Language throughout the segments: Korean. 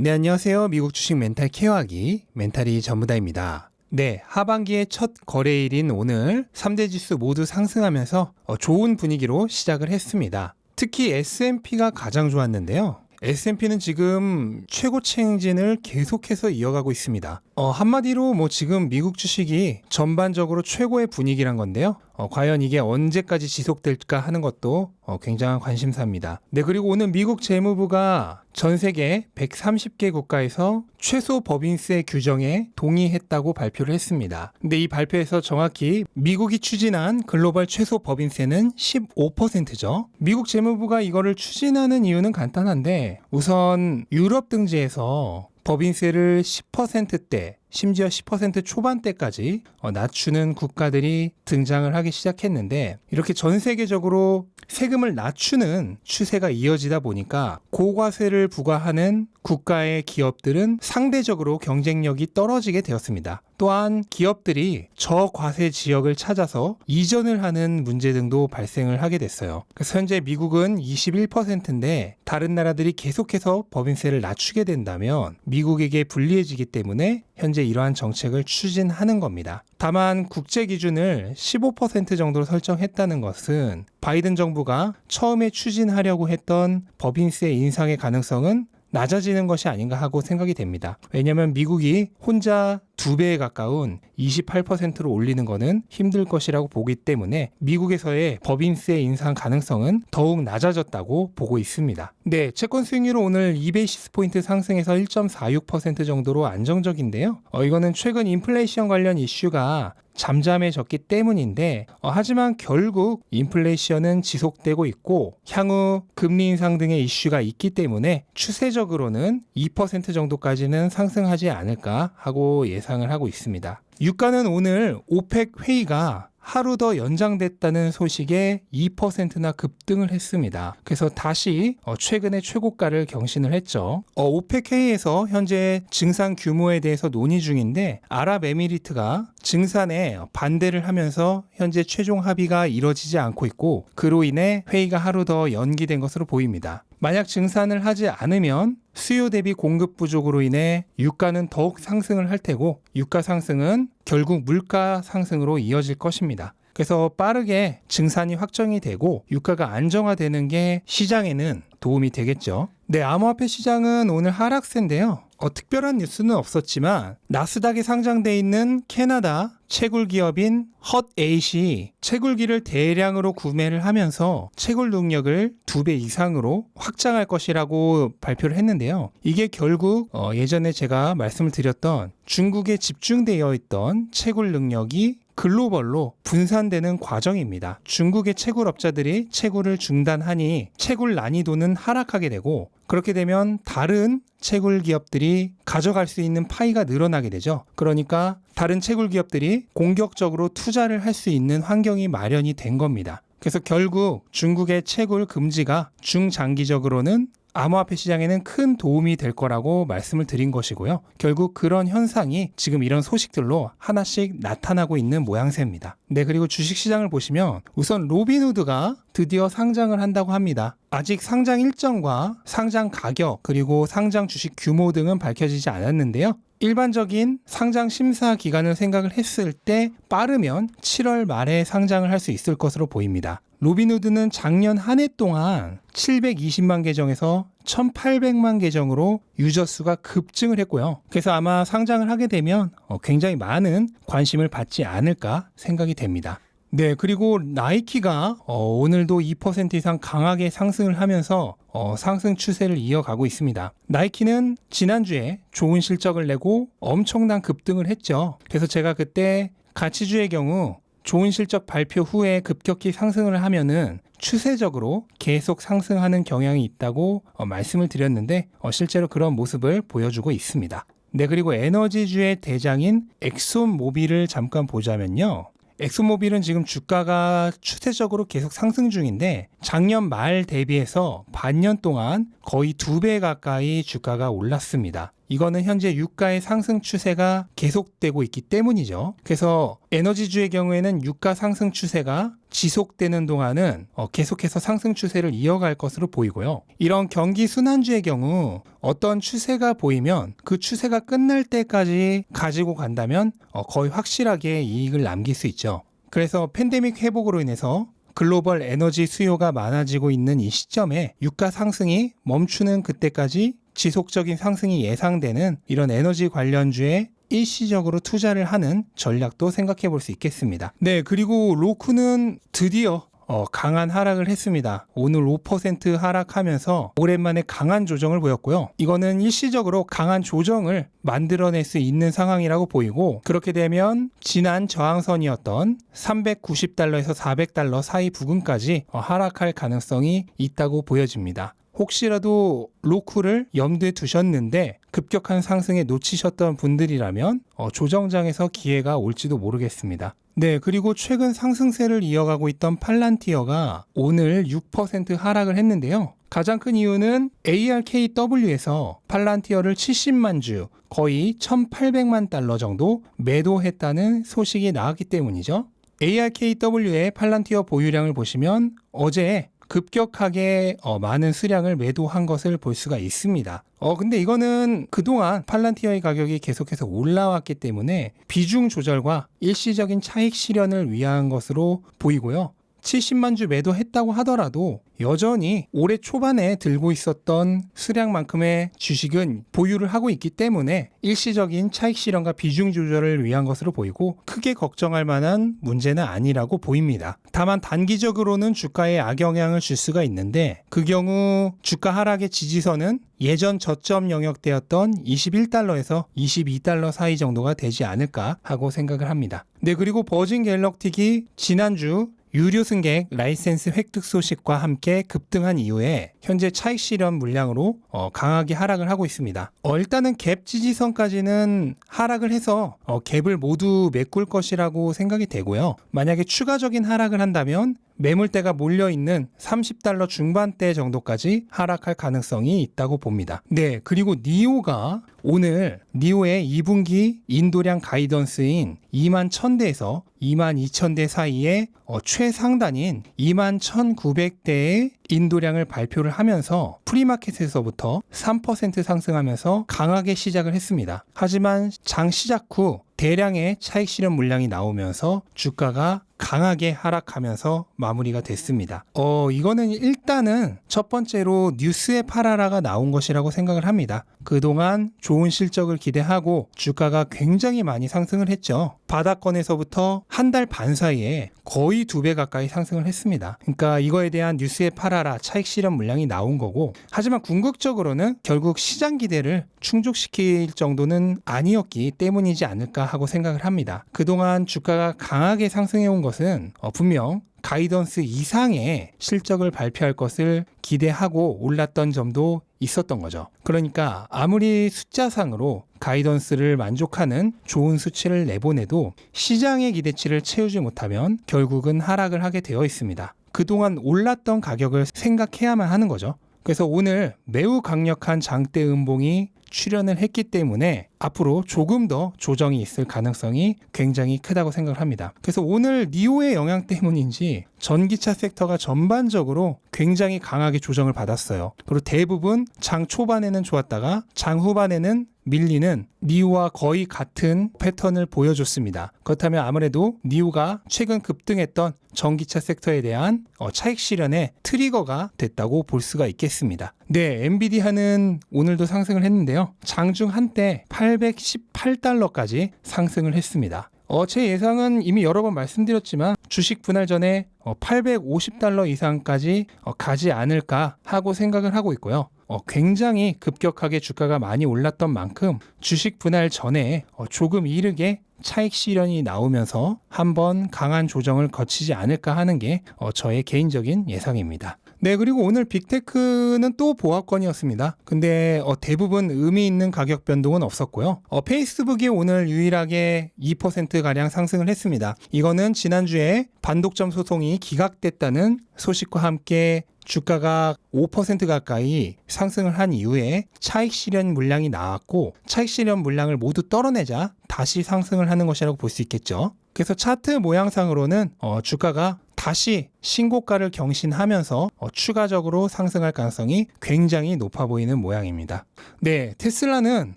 네, 안녕하세요. 미국 주식 멘탈 케어하기 멘탈이 전부다입니다. 네, 하반기의 첫 거래일인 오늘 3대 지수 모두 상승하면서 좋은 분위기로 시작을 했습니다. 특히 S&P가 가장 좋았는데요. S&P는 지금 최고치 행진을 계속해서 이어가고 있습니다. 한마디로 지금 미국 주식이 전반적으로 최고의 분위기란 건데요. 과연 이게 언제까지 지속될까 하는 것도 굉장한 관심사입니다. 네, 그리고 오늘 미국 재무부가 전 세계 130개 국가에서 최소 법인세 규정에 동의했다고 발표를 했습니다. 근데 이 발표에서 정확히 미국이 추진한 글로벌 최소 법인세는 15%죠. 미국 재무부가 이거를 추진하는 이유는 간단한데, 우선 유럽 등지에서 법인세를 10%대, 심지어 10% 초반대까지 낮추는 국가들이 등장을 하기 시작했는데, 이렇게 전 세계적으로 세금을 낮추는 추세가 이어지다 보니까 고과세를 부과하는 국가의 기업들은 상대적으로 경쟁력이 떨어지게 되었습니다. 또한 기업들이 저과세 지역을 찾아서 이전을 하는 문제 등도 발생을 하게 됐어요. 그래서 현재 미국은 21%인데 다른 나라들이 계속해서 법인세를 낮추게 된다면 미국에게 불리해지기 때문에 현재 이러한 정책을 추진하는 겁니다. 다만 국제 기준을 15% 정도로 설정했다는 것은 바이든 정부가 처음에 추진하려고 했던 법인세 인상의 가능성은 낮아지는 것이 아닌가 하고 생각이 됩니다. 왜냐하면 미국이 혼자 2배에 가까운 28%로 올리는 것은 힘들 것이라고 보기 때문에 미국에서의 법인세 인상 가능성은 더욱 낮아졌다고 보고 있습니다. 네, 채권 수익률은 오늘 2베이시스 포인트 상승해서 1.46% 정도로 안정적인데요. 이거는 최근 인플레이션 관련 이슈가 잠잠해졌기 때문인데, 하지만 결국 인플레이션은 지속되고 있고 향후 금리 인상 등의 이슈가 있기 때문에 추세적으로는 2% 정도까지는 상승하지 않을까 하고 예상을 하고 있습니다. 유가는 오늘 오펙 회의가 하루 더 연장됐다는 소식에 2%나 급등을 했습니다. 그래서 다시 최근의 최고가를 경신을 했죠. 오펙 회의에서 현재 증산 규모에 대해서 논의 중인데, 아랍에미리트가 증산에 반대를 하면서 현재 최종 합의가 이뤄지지 않고 있고, 그로 인해 회의가 하루 더 연기된 것으로 보입니다. 만약 증산을 하지 않으면 수요 대비 공급 부족으로 인해 유가는 더욱 상승을 할 테고, 유가 상승은 결국 물가 상승으로 이어질 것입니다. 그래서 빠르게 증산이 확정이 되고 유가가 안정화되는 게 시장에는 도움이 되겠죠. 네, 암호화폐 시장은 오늘 하락세인데요. 특별한 뉴스는 없었지만 나스닥에 상장돼 있는 캐나다 채굴 기업인 헛8이 채굴기를 대량으로 구매를 하면서 채굴 능력을 2배 이상으로 확장할 것이라고 발표를 했는데요. 이게 결국 예전에 제가 말씀을 드렸던 중국에 집중되어 있던 채굴 능력이 글로벌로 분산되는 과정입니다. 중국의 채굴업자들이 채굴을 중단하니 채굴 난이도는 하락하게 되고, 그렇게 되면 다른 채굴 기업들이 가져갈 수 있는 파이가 늘어나게 되죠. 그러니까 다른 채굴 기업들이 공격적으로 투자를 할 수 있는 환경이 마련이 된 겁니다. 그래서 결국 중국의 채굴 금지가 중장기적으로는 암호화폐 시장에는 큰 도움이 될 거라고 말씀을 드린 것이고요. 결국 그런 현상이 지금 이런 소식들로 하나씩 나타나고 있는 모양새입니다. 네, 그리고 주식시장을 보시면 우선 로빈후드가 드디어 상장을 한다고 합니다. 아직 상장 일정과 상장 가격, 그리고 상장 주식 규모 등은 밝혀지지 않았는데요. 일반적인 상장 심사 기간을 생각을 했을 때 빠르면 7월 말에 상장을 할 수 있을 것으로 보입니다. 로빈후드는 작년 한 해 동안 720만 계정에서 1800만 계정으로 유저 수가 급증을 했고요. 그래서 아마 상장을 하게 되면 굉장히 많은 관심을 받지 않을까 생각이 됩니다. 네, 그리고 나이키가 오늘도 2% 이상 강하게 상승을 하면서 상승 추세를 이어가고 있습니다. 나이키는 지난주에 좋은 실적을 내고 엄청난 급등을 했죠. 그래서 제가 그때 가치주의 경우 좋은 실적 발표 후에 급격히 상승을 하면은 추세적으로 계속 상승하는 경향이 있다고 말씀을 드렸는데, 실제로 그런 모습을 보여주고 있습니다. 네, 그리고 에너지주의 대장인 엑손모빌을 잠깐 보자면요. 엑소모빌은 지금 주가가 추세적으로 계속 상승 중인데 작년 말 대비해서 반년 동안 거의 2배 가까이 주가가 올랐습니다. 이거는 현재 유가의 상승 추세가 계속되고 있기 때문이죠. 그래서 에너지주의 경우에는 유가 상승 추세가 지속되는 동안은 계속해서 상승 추세를 이어갈 것으로 보이고요. 이런 경기 순환주의 경우 어떤 추세가 보이면 그 추세가 끝날 때까지 가지고 간다면 거의 확실하게 이익을 남길 수 있죠. 그래서 팬데믹 회복으로 인해서 글로벌 에너지 수요가 많아지고 있는 이 시점에 유가 상승이 멈추는 그때까지 지속적인 상승이 예상되는 이런 에너지 관련주에 일시적으로 투자를 하는 전략도 생각해 볼 수 있겠습니다. 네, 그리고 로쿠는 드디어 강한 하락을 했습니다. 오늘 5% 하락하면서 오랜만에 강한 조정을 보였고요. 이거는 일시적으로 강한 조정을 만들어낼 수 있는 상황이라고 보이고, 그렇게 되면 지난 저항선이었던 390달러에서 400달러 사이 부근까지 하락할 가능성이 있다고 보여집니다. 혹시라도 로쿠를 염두에 두셨는데 급격한 상승에 놓치셨던 분들이라면 조정장에서 기회가 올지도 모르겠습니다. 네, 그리고 최근 상승세를 이어가고 있던 팔란티어가 오늘 6% 하락을 했는데요. 가장 큰 이유는 ARKW에서 팔란티어를 70만 주, 거의 1,800만 달러 정도 매도했다는 소식이 나왔기 때문이죠. ARKW의 팔란티어 보유량을 보시면 어제 급격하게 많은 수량을 매도한 것을 볼 수가 있습니다. 근데 이거는 그동안 팔란티어의 가격이 계속해서 올라왔기 때문에 비중 조절과 일시적인 차익 실현을 위한 것으로 보이고요. 70만 주 매도했다고 하더라도 여전히 올해 초반에 들고 있었던 수량만큼의 주식은 보유를 하고 있기 때문에 일시적인 차익 실현과 비중 조절을 위한 것으로 보이고 크게 걱정할 만한 문제는 아니라고 보입니다. 다만 단기적으로는 주가에 악영향을 줄 수가 있는데 그 경우 주가 하락의 지지선은 예전 저점 영역대였던 21달러에서 22달러 사이 정도가 되지 않을까 하고 생각을 합니다. 네, 그리고 버진 갤럭틱이 지난주 유료 승객 라이센스 획득 소식과 함께 급등한 이후에 현재 차익 실현 물량으로 강하게 하락을 하고 있습니다. 일단은 갭 지지선까지는 하락을 해서 갭을 모두 메꿀 것이라고 생각이 되고요. 만약에 추가적인 하락을 한다면 매물대가 몰려있는 30달러 중반대 정도까지 하락할 가능성이 있다고 봅니다. 네, 그리고 니오가 오늘 니오의 2분기 인도량 가이던스인 21,000대에서 22,000대 사이에 최상단인 21,900대의 인도량을 발표를 하면서 프리마켓에서부터 3% 상승하면서 강하게 시작을 했습니다. 하지만 장 시작 후 대량의 차익 실현 물량이 나오면서 주가가 강하게 하락하면서 마무리가 됐습니다. 이거는 일단은 첫 번째로 뉴스의 파라라가 나온 것이라고 생각을 합니다. 그동안 좋은 실적을 기대하고 주가가 굉장히 많이 상승을 했죠. 바닥권에서부터 한 달 반 사이에 거의 2배 가까이 상승을 했습니다. 그러니까 이거에 대한 뉴스의 파라라 차익 실현 물량이 나온 거고, 하지만 궁극적으로는 결국 시장 기대를 충족시킬 정도는 아니었기 때문이지 않을까 하고 생각을 합니다. 그동안 주가가 강하게 상승해 온 것은 분명 가이던스 이상의 실적을 발표할 것을 기대하고 올랐던 점도 있었던 거죠. 그러니까 아무리 숫자상으로 가이던스를 만족하는 좋은 수치를 내보내도 시장의 기대치를 채우지 못하면 결국은 하락을 하게 되어 있습니다. 그동안 올랐던 가격을 생각해야만 하는 거죠. 그래서 오늘 매우 강력한 장대 음봉이 출현을 했기 때문에 앞으로 조금 더 조정이 있을 가능성이 굉장히 크다고 생각을 합니다. 그래서 오늘 니오의 영향 때문인지 전기차 섹터가 전반적으로 굉장히 강하게 조정을 받았어요. 그리고 대부분 장 초반에는 좋았다가 장 후반에는 밀리는 니오와 거의 같은 패턴을 보여줬습니다. 그렇다면 아무래도 니오가 최근 급등했던 전기차 섹터에 대한 차익 실현의 트리거가 됐다고 볼 수가 있겠습니다. 네, 엔비디아는 오늘도 상승을 했는데요. 장중 한때 818달러까지 상승을 했습니다. 제 예상은 이미 여러 번 말씀드렸지만 주식 분할 전에 850달러 이상까지 가지 않을까 하고 생각을 하고 있고요. 굉장히 급격하게 주가가 많이 올랐던 만큼 주식 분할 전에 조금 이르게 차익 실현이 나오면서 한번 강한 조정을 거치지 않을까 하는 게 저의 개인적인 예상입니다. 네, 그리고 오늘 빅테크는 또 보합권이었습니다. 근데 대부분 의미 있는 가격 변동은 없었고요. 페이스북이 오늘 유일하게 2%가량 상승을 했습니다. 이거는 지난주에 반독점 소송이 기각됐다는 소식과 함께 주가가 5% 가까이 상승을 한 이후에 차익 실현 물량이 나왔고, 차익 실현 물량을 모두 떨어내자 다시 상승을 하는 것이라고 볼 수 있겠죠. 그래서 차트 모양상으로는 주가가 다시 신고가를 경신하면서 추가적으로 상승할 가능성이 굉장히 높아 보이는 모양입니다. 네, 테슬라는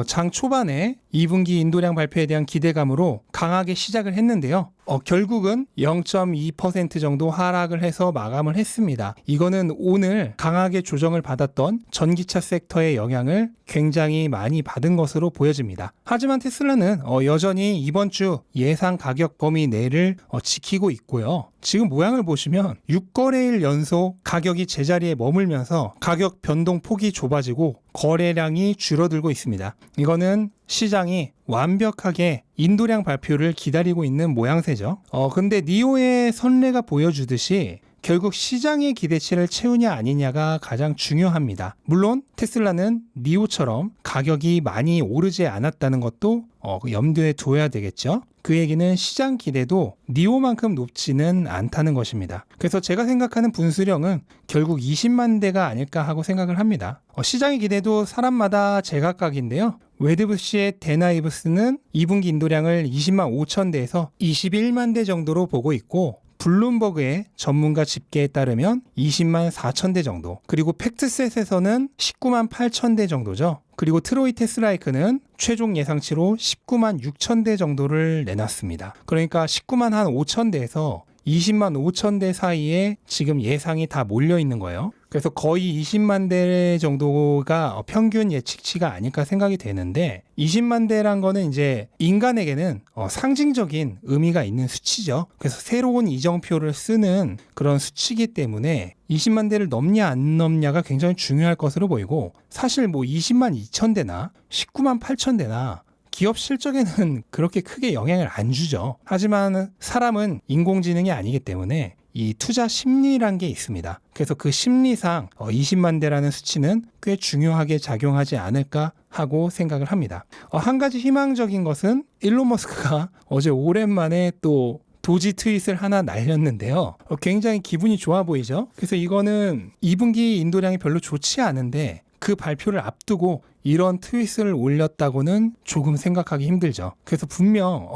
장 초반에 2분기 인도량 발표에 대한 기대감으로 강하게 시작을 했는데요. 결국은 0.2% 정도 하락을 해서 마감을 했습니다. 이거는 오늘 강하게 조정을 받았던 전기차 섹터의 영향을 굉장히 많이 받은 것으로 보여집니다. 하지만 테슬라는 여전히 이번 주 예상 가격 범위 내를 지키고 있고요. 지금 모양을 보시면 6거래일 연속 가격이 제자리에 머물면서 가격 변동 폭이 좁아지고 거래량이 줄어들고 있습니다. 이거는 시장이 완벽하게 인도량 발표를 기다리고 있는 모양새죠. 근데 니오의 선례가 보여주듯이 결국 시장의 기대치를 채우냐 아니냐가 가장 중요합니다. 물론 테슬라는 니오처럼 가격이 많이 오르지 않았다는 것도 염두에 둬야 되겠죠. 그 얘기는 시장 기대도 니오만큼 높지는 않다는 것입니다. 그래서 제가 생각하는 분수령은 결국 20만 대가 아닐까 하고 생각을 합니다. 시장의 기대도 사람마다 제각각인데요. 웨드부시의 데나이브스는 2분기 인도량을 20만 5천 대에서 21만 대 정도로 보고 있고, 블룸버그의 전문가 집계에 따르면 20만 4천 대 정도, 그리고 팩트셋에서는 19만 8천 대 정도죠. 그리고 트로이 테스라이크는 최종 예상치로 19만 6천 대 정도를 내놨습니다. 그러니까 19만 한 5천 대에서 20만 5천 대 사이에 지금 예상이 다 몰려 있는 거예요. 그래서 거의 20만 대 정도가 평균 예측치가 아닐까 생각이 되는데, 20만 대란 거는 이제 인간에게는 상징적인 의미가 있는 수치죠. 그래서 새로운 이정표를 쓰는 그런 수치이기 때문에 20만 대를 넘냐 안 넘냐가 굉장히 중요할 것으로 보이고, 사실 뭐 20만 2천 대나 19만 8천 대나 기업 실적에는 그렇게 크게 영향을 안 주죠. 하지만 사람은 인공지능이 아니기 때문에 이 투자 심리란 게 있습니다. 그래서 그 심리상 20만 대라는 수치는 꽤 중요하게 작용하지 않을까 하고 생각을 합니다. 한 가지 희망적인 것은 일론 머스크가 어제 오랜만에 또 도지 트윗을 하나 날렸는데요. 굉장히 기분이 좋아 보이죠? 그래서 이거는 2분기 인도량이 별로 좋지 않은데 그 발표를 앞두고 이런 트윗을 올렸다고는 조금 생각하기 힘들죠. 그래서 분명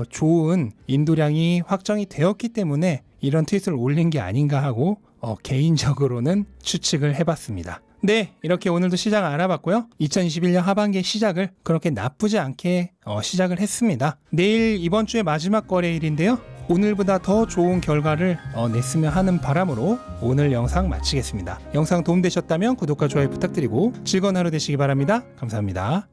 좋은 인도량이 확정이 되었기 때문에 이런 트윗을 올린 게 아닌가 하고 개인적으로는 추측을 해봤습니다. 네, 이렇게 오늘도 시장 알아봤고요. 2021년 하반기 시작을 그렇게 나쁘지 않게 시작을 했습니다. 내일 이번 주의 마지막 거래일인데요. 오늘보다 더 좋은 결과를 냈으면 하는 바람으로 오늘 영상 마치겠습니다. 영상 도움되셨다면 구독과 좋아요 부탁드리고 즐거운 하루 되시기 바랍니다. 감사합니다.